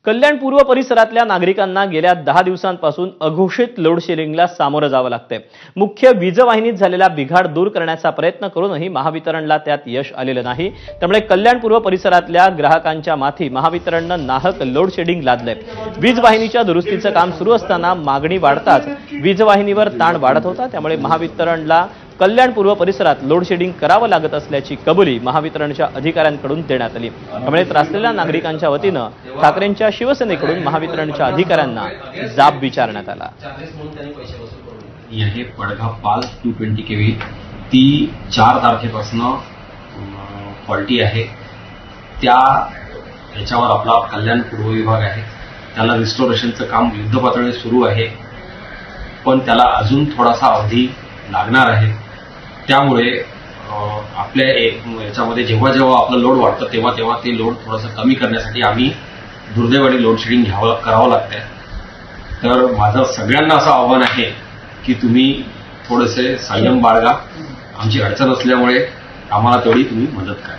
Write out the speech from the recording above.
कल्याण पूर्व परिसरातल्या नागरिकांना गेल्या 10 दिवसांपासून अघोषित लोड शेडिंगला सामोरं जावं लागतंय। मुख्य वीज वाहिनीत झालेला बिघाड दूर करण्याचा प्रयत्न करूनही महावितरणला त्यात यश आलेलं नाही। त्यामुळे कल्याण पूर्व परिसरातल्या ग्राहकांच्या माथी महावितरणनं नाहक लोड शेडिंग लादलंय। वीज वाहिनीच्या दुरुस्तीचं काम सुरू असताना मागणी वाढताच वीज वाहिनीवर ताण वाढत होता। त्यामुळे महावितरणला कल्याण पूर्व परिसरात लोड शेडिंग करावं लागत असल्याची कबुली महावितरणच्या अधिकाऱ्यांकडून देण्यात आली। त्यामुळे त्रासलेल्या नागरिकांच्या वतीनं ठाकरेंच्या शिवसेनेकडून महावितरणच्या अधिकाऱ्यांना जाब विचारण्यात आला। हे पडघा 220 kV ती 4 तारखेपासून फॉल्टी आहे। याच्यावर आपला कल्याण पूर्व विभाग आहे, त्याला रिस्टोरेशनचं काम युद्ध पातळीवर सुरू आहे, पण त्याला अजून थोडासा अवधी लागणार आहे। त्यामुळे आपल्या याच्यामध्ये जेव्हा जेव्हा आपलं लोड वाढतं तेव्हा ते लोड थोडंसं कमी करण्यासाठी आम्ही दुर्दैवाने लोड शेडिंग करावं लागतंय। तर माझं सगळ्यांना असं आव्हान आहे की तुम्ही थोडेसे संयम बाळगा। आमची अडचण असल्यामुळे आम्हाला तेवढी तुम्ही मदत करा।